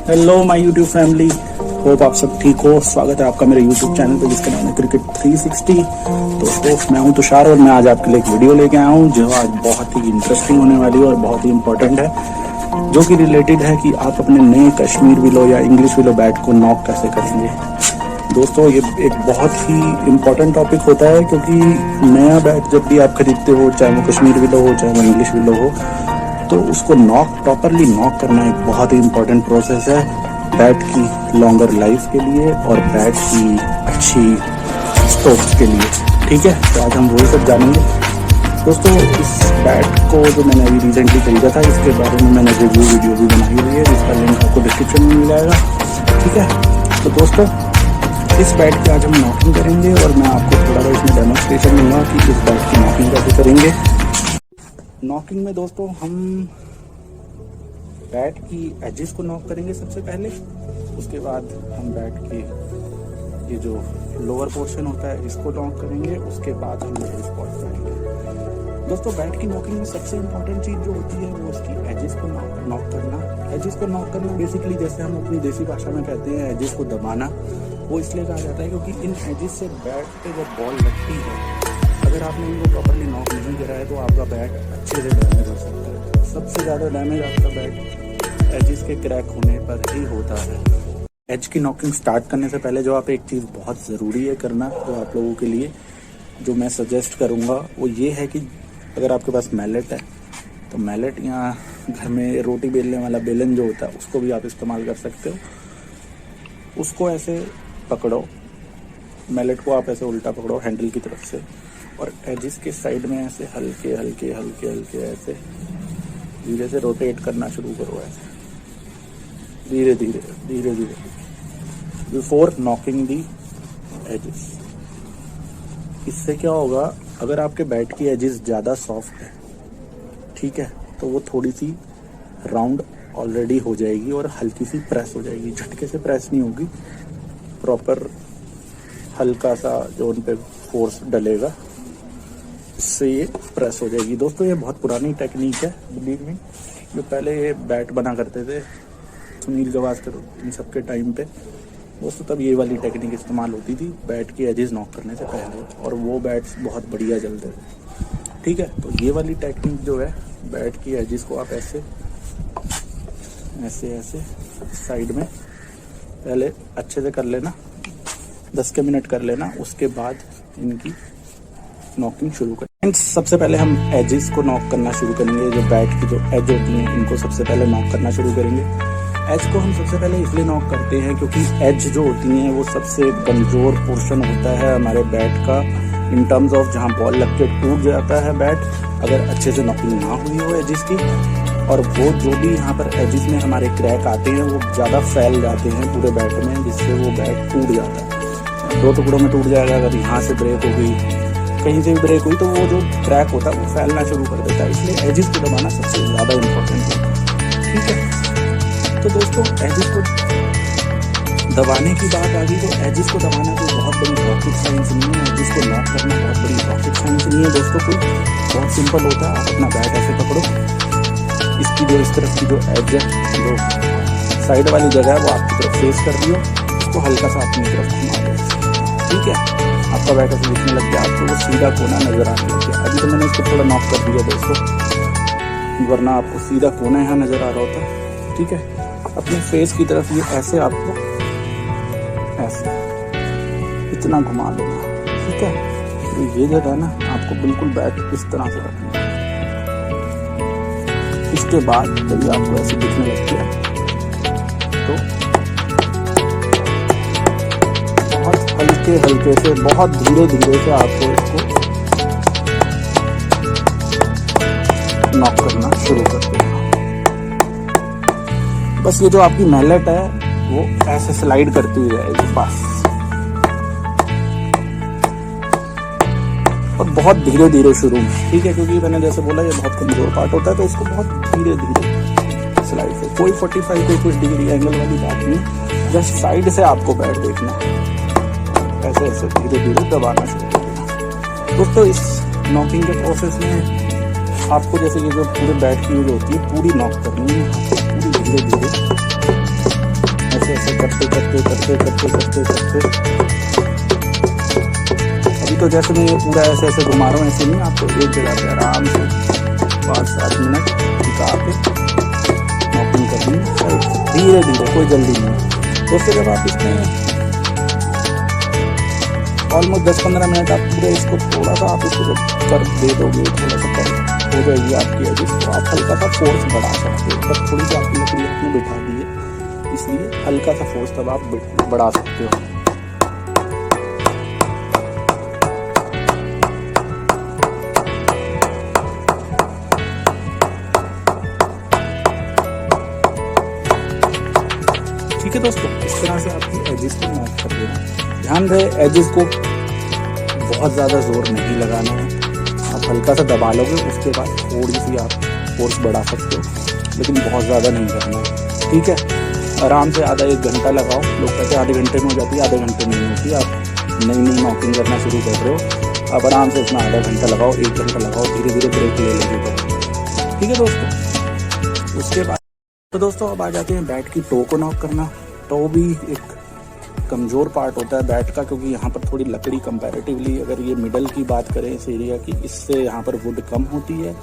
Hello my YouTube family, hope आप सब ठीक हो। स्वागत है आपका मेरे यूट्यूब चैनल पे जिसका नाम है क्रिकेट 360। दोस्तों मैं हूं तुषार और मैं आज आपके लिए एक वीडियो लेके आया हूं जो आज बहुत ही इंटरेस्टिंग होने वाली है और बहुत ही इंपॉर्टेंट है, जो कि रिलेटेड है कि आप अपने नए कश्मीर विलो या इंग्लिश विलो बैट को नॉक कैसे करेंगे। दोस्तों ये एक बहुत ही इम्पोर्टेंट टॉपिक होता है क्योंकि नया बैट जब भी आप खरीदते हो, चाहे वो कश्मीर विलो हो चाहे वो इंग्लिश विलो हो, तो उसको प्रॉपरली नॉक करना एक बहुत ही इम्पोर्टेंट प्रोसेस है बैट की लॉन्गर लाइफ के लिए और बैट की अच्छी स्ट्रोक्स के लिए। ठीक है, तो आज हम वही सब जानेंगे। दोस्तों इस बैट को जो मैंने अभी रिसेंटली खरीदा था, इसके बारे में मैंने रिव्यू वीडियो भी बनाई हुई है जिसका लिंक आपको डिस्क्रिप्शन में मिल जाएगा। ठीक है, तो दोस्तों इस बैट की आज हम नॉकिंग करेंगे और मैं आपको थोड़ा सा इसमें डेमोन्स्ट्रेशन दूंगा कि इस बैट की नॉकिंग कैसे करेंगे। नॉकिंग में दोस्तों हम बैट की एजेस को नॉक करेंगे सबसे पहले, उसके बाद हम बैट की ये जो लोअर पोर्शन होता है इसको नॉक करेंगे, उसके बाद हम मिडिल स्पॉट करेंगे। दोस्तों बैट की नॉकिंग में सबसे इम्पोर्टेंट चीज़ जो होती है वो उसकी एजेस को नॉक करना। एजेस को नॉक करना बेसिकली जैसे हम अपनी देसी भाषा में कहते हैं एजेस को दबाना, वो इसलिए कहा जाता है क्योंकि इन एजेस से बैट पे जब बॉल लगती है, अगर आपने इनको प्रॉपर्ली नॉक नहीं करा है तो आपका बैट अच्छे से डैमेज हो सकता है। सबसे ज़्यादा डैमेज आपका बैट एजेस के क्रैक होने पर ही होता है। एज की नॉकिंग स्टार्ट करने से पहले जो आप एक चीज़ बहुत ज़रूरी है करना, जो आप लोगों के लिए जो मैं सजेस्ट करूँगा वो ये है कि अगर आपके पास मैलेट है तो मैलेट या घर में रोटी बेलने वाला बेलन जो होता है उसको भी आप इस्तेमाल कर सकते हो। उसको ऐसे पकड़ो, मैलेट को आप ऐसे उल्टा पकड़ो हैंडल की तरफ से और एजिस के साइड में ऐसे हल्के हल्के हल्के हल्के ऐसे धीरे से रोटेट करना शुरू करो, ऐसे धीरे धीरे धीरे धीरे बिफोर नॉकिंग दी एजिस। इससे क्या होगा, अगर आपके बैट की एजिस ज़्यादा सॉफ्ट है, ठीक है, तो वो थोड़ी सी राउंड ऑलरेडी हो जाएगी और हल्की सी प्रेस हो जाएगी। झटके से प्रेस नहीं होगी, प्रॉपर हल्का सा जो उन पे फोर्स डलेगा इससे ये प्रेस हो जाएगी। दोस्तों ये बहुत पुरानी टेक्निक है, बिलीव मी। जो पहले ये बैट बना करते थे सुनील गावस्कर इन सब के टाइम पे, दोस्तों तब ये वाली टेक्निक इस्तेमाल होती थी बैट की एजेस नॉक करने से पहले, और वो बैट्स बहुत बढ़िया चलते थे। ठीक है, तो ये वाली टेक्निक जो है बैट की एजेस को आप ऐसे ऐसे ऐसे साइड में पहले अच्छे से कर लेना, 10 के मिनट कर लेना, उसके बाद इनकी नॉकिंग शुरू करें। सबसे पहले हम एजेस को नॉक करना शुरू करेंगे। जो बैट की जो एज होती हैं इनको सबसे पहले नॉक करना शुरू करेंगे। एज को हम सबसे पहले इसलिए नॉक करते हैं क्योंकि एज जो होती हैं वो सबसे कमज़ोर पोर्शन होता है हमारे बैट का, इन टर्म्स ऑफ जहाँ बॉल लग के टूट जाता है बैट, अगर अच्छे से नॉकिंग ना हुई हो एजेस की, और वो जो भी यहाँ पर एजेस में हमारे क्रैक आते हैं वो ज़्यादा फैल जाते हैं पूरे बैट में, जिससे वो बैट टूट जाता है, 2 टुकड़ों में टूट जाएगा। अगर यहाँ से ब्रेक हो गई, कहीं से भी ब्रेक हुई, तो वो जो क्रैक होता है वो फैलना शुरू कर देता है। इसलिए एजेस को दबाना सबसे ज़्यादा इम्पोर्टेंट है। ठीक है, तो दोस्तों एजेस को दबाने की बात आ गई, तो एजेस को दबाना कोई बहुत बड़ी रॉकेट साइंस नहीं है, एजेस को नॉक करना बहुत बड़ी रॉकेट साइंस नहीं है दोस्तों। कोई बहुत सिंपल होता है, आप अपना बैट ऐसे पकड़ो, इसकी जो इस तरफ की जो एज है, जो साइड वाली जगह है वो आपकी तरफ फेस कर दियो, उसको हल्का सा अपनी तरफ घुमा दो। ठीक है, आपका बैट ऐसे दिखने लग गया, आपको वो सीधा कोना नजर आने लग गया। अभी तो मैंने इसको थोड़ा नॉक कर दिया दोस्तों, वरना आपको सीधा कोना यहाँ नजर आ रहा होता। ठीक है, अपने फेस की तरफ ये ऐसे आपको ऐसे इतना घुमा लेना। ठीक है, तो ये जगह ना आपको बिल्कुल बैट इस तरह से रखना है। इसके बाद जब आपको ऐसे दिखने लग गया तो बहुत हल्के हल्के से, बहुत धीरे धीरे से आपको इसको नॉक करना शुरू कर देना। बस ये जो आपकी मैलेट है वो ऐसे स्लाइड करती हुई रहेगी बस, और बहुत धीरे धीरे शुरू में। ठीक है, क्योंकि मैंने जैसे बोला ये बहुत कमजोर पार्ट होता है, तो इसको बहुत धीरे धीरे स्लाइड से, कोई 45 कोई कुछ डिग्री एंगल वाली बात नहीं, जस्ट साइड से आपको बैट देखना है, ऐसे ऐसे धीरे धीरे दबाना शुरू कर देना। दोस्तों इस नॉकिंग के प्रोसेस में आपको जैसे ये जो पूरे बैट की जो होती है पूरी नॉक करनी है, पूरी धीरे धीरे करते करते करते करते अभी तो जैसे मैं ये पूरा ऐसे ऐसे घुमा रहा हूँ, ऐसे नहीं, आपको एक जगह पे आराम से 5-7 मिनट टिका के नॉकिंग करनी है, धीरे धीरे, कोई जल्दी नहीं। दोस्तों जब आप इसमें ऑलमोस्ट 10-15 मिनट आप पूरे इसको थोड़ा सा आप इसको कर दे दोगे, थोड़ा सा कर हो जाएगी आपकी एजिस, तो आप हल्का सा फोर्स बढ़ा सकते हो। तब थोड़ी सी आपकी लकड़ी अपने बिठा दी है, इसलिए हल्का सा फोर्स तब आप बढ़ा सकते हो। ठीक है दोस्तों, इस तरह से आपकी एजिस को नॉक कर देना। ध्यान रहे एजिस को बहुत ज़्यादा जोर नहीं लगाना है, आप हल्का सा दबा लोगे, उसके बाद थोड़ी सी आप फोर्स बढ़ा सकते हो, लेकिन बहुत ज़्यादा नहीं करना है। ठीक है, आराम से आधा 1 घंटा लगाओ। लोग कहते हैं आधे घंटे में हो जाती है, आधे घंटे में नहीं होती। आप नई नॉकिंग करना शुरू कर रहे हो, आप आराम से उसमें आधा घंटा लगाओ, 1 घंटा लगाओ, धीरे धीरे ब्रेक ले लेंगे। ठीक है दोस्तों, उसके बाद तो दोस्तों अब आ जाते हैं बैट की टो को नॉक करना। टो भी एक कमज़ोर पार्ट होता है बैट का, क्योंकि यहाँ पर थोड़ी लकड़ी कंपैरेटिवली, अगर ये मिडल की बात करें इस एरिया की, इससे यहाँ पर वुड कम होती है,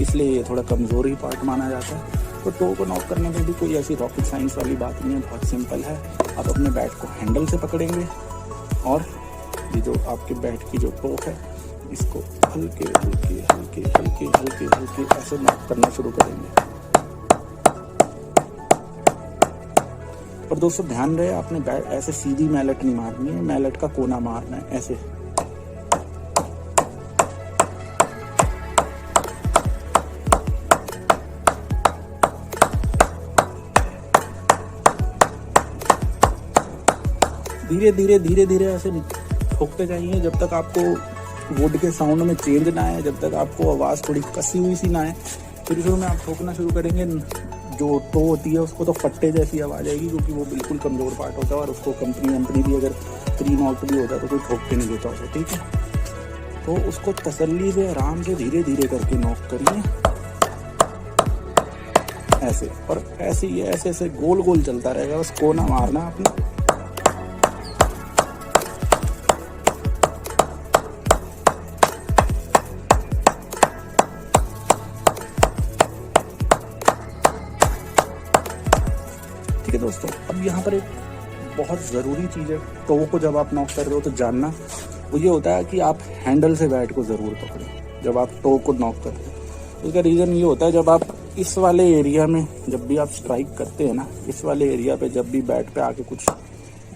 इसलिए ये थोड़ा कमज़ोर ही पार्ट माना जाता है। तो टो को नॉक करने में भी कोई ऐसी रॉकेट साइंस वाली बात नहीं है, बहुत सिंपल है। आप अपने बैट को हैंडल से पकड़ेंगे और ये जो आपके बैट की जो टो है, इसको हल्के हल्के हल्के हल्के हल्के हल्के ऐसे नॉक करना शुरू करेंगे। और दोस्तों ध्यान रहे, आपने बैट ऐसे सीधी मैलेट नहीं मारनी है, मैलेट का कोना मारना है, ऐसे। धीरे धीरे धीरे धीरे ऐसे ठोकते जाइए जब तक आपको वुड के साउंड में चेंज ना आए, जब तक आपको आवाज़ थोड़ी कसी हुई सी ना आए। फिर शुरू में आप ठोकना शुरू करेंगे, जो टो होती है उसको तो फट्टे जैसी आवाज़ आएगी, क्योंकि वो बिल्कुल कमज़ोर पार्ट होता है और उसको कंपनी भी अगर प्री नॉक भी होता है तो कोई ठोक के नहीं देता उसे। ठीक है, तो उसको तसल्ली से आराम से धीरे धीरे करके नॉक करिए, ऐसे। और ऐसे ही ऐसे ऐसे गोल गोल चलता रहेगा, बस कोना मारना आपने। ठीक है दोस्तों, अब यहाँ पर एक बहुत ज़रूरी चीज़ है, टो को जब आप नॉक कर रहे हो तो जानना वो ये होता है कि आप हैंडल से बैट को ज़रूर पकड़ें जब आप टो को नॉक कर रहे हो। उसका रीज़न ये होता है, जब आप इस वाले एरिया में जब भी आप स्ट्राइक करते हैं ना, इस वाले एरिया पे जब भी बैट पे आके कुछ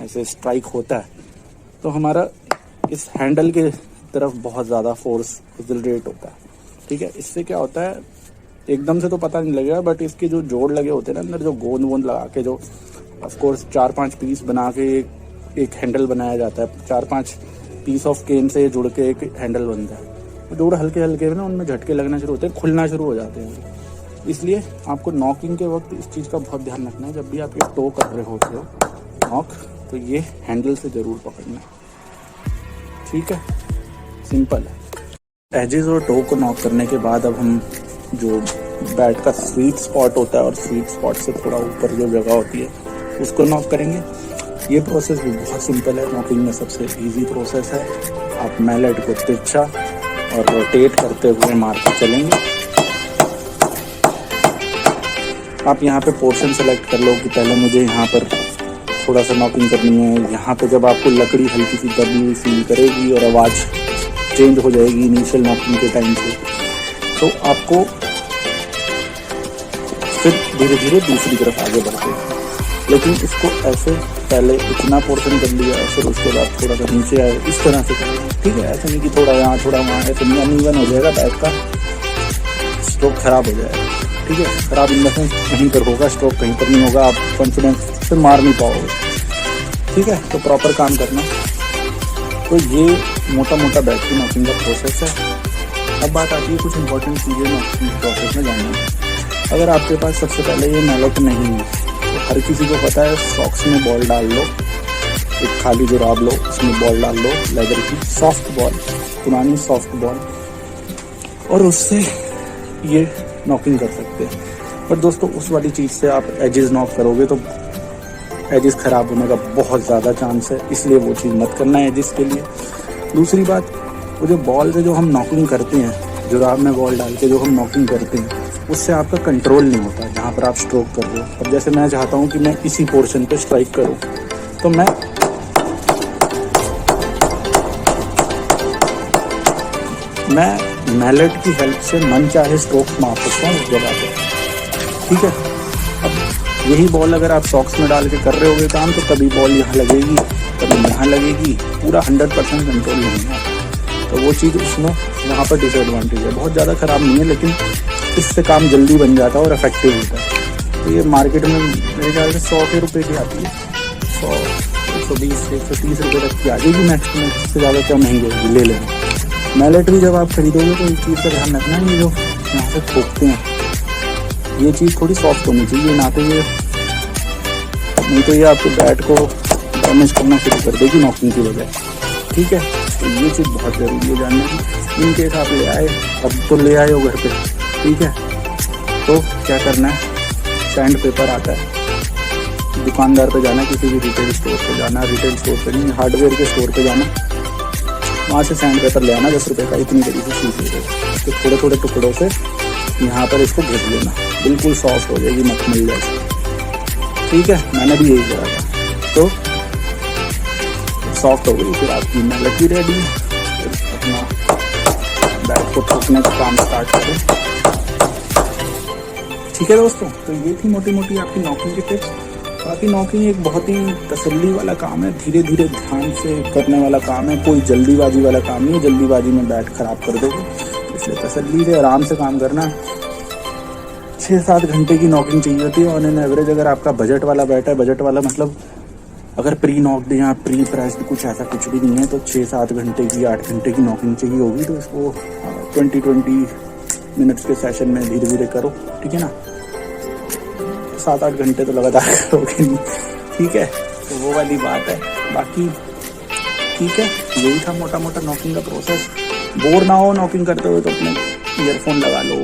ऐसे स्ट्राइक होता है तो हमारा इस हैंडल के तरफ बहुत ज़्यादा फोर्स जनरेट होता है। ठीक है, इससे क्या होता है, एकदम से तो पता नहीं लगेगा, बट इसके जो जोड़ लगे होते हैं ना अंदर, जो गोंद वोंद लगा के, जो ऑफकोर्स 4-5 पीस बना के एक हैंडल बनाया जाता है, 4-5 पीस ऑफ केन से जुड़ के एक हैंडल बनता है। तो जोड़ हल्के हल्के ना उनमें झटके लगना शुरू होते हैं, खुलना शुरू हो जाते हैं। इसलिए आपको नॉकिंग के वक्त इस चीज़ का बहुत ध्यान रखना है, जब भी आप ये टो कर रहे होते हो नॉक, तो ये हैंडल से ज़रूर पकड़ना। ठीक है, सिंपल है। एजेस और टो को नॉक करने के बाद अब हम जो बैट का स्वीट स्पॉट होता है और स्वीट स्पॉट से थोड़ा ऊपर जो जगह होती है उसको नॉक करेंगे। ये प्रोसेस भी बहुत सिंपल है, नॉकिंग में सबसे इजी प्रोसेस है। आप मैलेट को तिरछा और रोटेट करते हुए मारते चलेंगे। आप यहाँ पे पोर्शन सेलेक्ट कर लो कि पहले मुझे यहाँ पर थोड़ा सा नॉकिंग करनी है। यहाँ पे जब आपको लकड़ी हल्की सी दबी हुई फील करेगी और आवाज़ चेंज हो जाएगी इनिशियल नॉकिंग के टाइम से, तो आपको फिर धीरे धीरे दूसरी तरफ आगे बढ़ते हैं। लेकिन इसको ऐसे पहले इतना पोर्शन कर लिया, फिर उसके बाद थोड़ा सा नीचे आए, इस तरह से करें। ठीक है, ऐसा नहीं कि थोड़ा यहाँ थोड़ा वहाँ, ऐसे नहीं, अनइवन हो जाएगा, बैट का स्ट्रोक खराब हो जाएगा। ठीक है, खराब इन में कहीं पर होगा, स्ट्रोक कहीं पर नहीं होगा, आप कॉन्फिडेंस से मार नहीं पाओगे। ठीक है, तो प्रॉपर काम करना। तो ये मोटा मोटा बैट की नॉकिंग का प्रोसेस है। अब बात आती है कुछ इंपॉर्टेंट चीज़ें नॉकिंग प्रोसेस में जानना। अगर आपके पास सबसे पहले ये मैलेट नहीं है, तो हर किसी को पता है सॉक्स में बॉल डाल लो, एक खाली जुराब लो, उसमें बॉल डाल लो, लेदर की सॉफ्ट बॉल, पुरानी सॉफ्ट बॉल, और उससे ये नॉकिंग कर सकते हैं। पर दोस्तों उस वाली चीज़ से आप एजेस नॉक करोगे तो एजिस ख़राब होने का बहुत ज़्यादा चांस है, इसलिए वो चीज़ मत करना है एजिस के लिए। दूसरी बात, वो जो बॉल से जो हम नॉकिंग करते हैं, जुराब में बॉल डाल के जो हम नॉकिंग करते हैं, उससे आपका कंट्रोल नहीं होता जहाँ पर आप स्ट्रोक कर रहे हो। अब जैसे मैं चाहता हूँ कि मैं इसी पोर्शन पे स्ट्राइक करूँ, तो मैं मैलेट की हेल्प से मन चाहे स्ट्रोक मार सकता हूँ उस जगह पे, ठीक है। अब यही बॉल अगर आप सॉक्स में डाल के कर रहे होगे काम, तो कभी बॉल यहाँ लगेगी, कभी यहाँ लगेगी, पूरा 100% कंट्रोल नहीं है। तो वो चीज़ उसमें वहाँ पर डिसएडवांटेज है। बहुत ज़्यादा ख़राब नहीं है, लेकिन इससे काम जल्दी बन जाता है और इफेक्टिव होता है। तो ये मार्केट में मेरे ख्याल से 100 के रुपये की आती है, 100, 120, 130 रुपये तक की आ जाएगी मैक्सिमम। इससे ज़्यादा क्या महंगी होगी, ले लेना। मैलेट भी जब आप खरीदोगे तो एक चीज़ का ध्यान रखना है, ये जो यहाँ से ठोकते हैं ये चीज़ थोड़ी सॉफ्ट होनी चाहिए, ना तो ये, नहीं तो ये आपके बैट को डैमेज करना शुरू कर देगी नॉकिंग की वजह, ठीक है। तो ये चीज़ बहुत ज़रूरी है जानने की। इन केस आप ले आए, अब तो ले आए हो घर पे, ठीक है, तो क्या करना है, सैंड पेपर आता है, दुकानदार पे जाना, किसी भी रिटेल स्टोर पे जाना, रिटेल स्टोर पे नहीं, हार्डवेयर के स्टोर पे जाना, वहाँ से सैंड पेपर ले आना 10 रुपये का, इतनी बड़ी सी शीट ले लेना, तो थोड़े थोड़े टुकड़ों से यहाँ पर इसको घिस लेना, बिल्कुल सॉफ्ट हो जाएगी, मखमल जैसे, ठीक है। मैंने भी यही करा था, तो सॉफ्ट हो गई, फिर आपकी मैलेट भी रेडी, फिर अपना बैट को ठोकने का काम स्टार्ट करें, ठीक है दोस्तों। तो ये थी मोटी मोटी आपकी नॉकिंग की टिप्स। बाकी नॉकिंग एक बहुत ही तसल्ली वाला काम है, धीरे धीरे ध्यान से करने वाला काम है, कोई जल्दीबाजी वाला काम नहीं है। जल्दीबाजी में बैट खराब कर दोगे, इसलिए तसल्ली से आराम से काम करना। 6-7 घंटे की नॉकिंग चाहिए होती है ऑन एन एवरेज। अगर आपका बजट वाला बैट है, बजट वाला मतलब अगर प्री नॉक्ड या प्री प्रेस्ड कुछ ऐसा कुछ भी नहीं है, तो 6-7 घंटे की, 8 घंटे की नॉकिंग चाहिए होगी। तो इसको 20 मिनट्स के सेशन में धीरे धीरे करो, ठीक है ना। 7-8 घंटे तो लगातार करोगे नहीं, ठीक है। तो वो वाली बात है। बाकी ठीक है, यही था मोटा मोटा नॉकिंग का प्रोसेस। बोर ना हो नॉकिंग करते हुए तो अपने ईयरफोन लगा लो,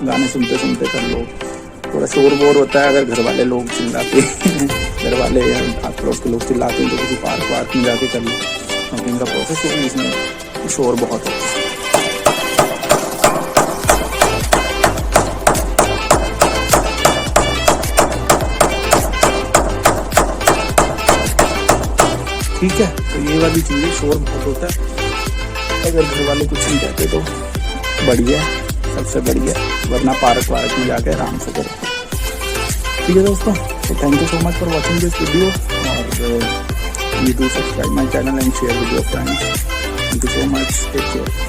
गाने सुनते सुनते कर लो। थोड़ा शोर बोर होता है अगर घर वाले लोग चिल्लाते हैं, घर वाले या आस पड़ोस के लोग चिल्लाते हैं, तो किसी पार्क में जाके कर लो नॉकिंग का प्रोसेस, क्योंकि इसमें शोर बहुत होता है। ठीक है, तो ये वाली चीज़ें शोर बहुत होता है। अगर घर वाले कुछ नहीं कहते तो बढ़िया, सबसे बढ़िया, वरना पार्क में जाके आराम से करो, ठीक है दोस्तों। तो thank you so much for watching this video, और you do subscribe my channel and share with your friends. Thank you so much, take care.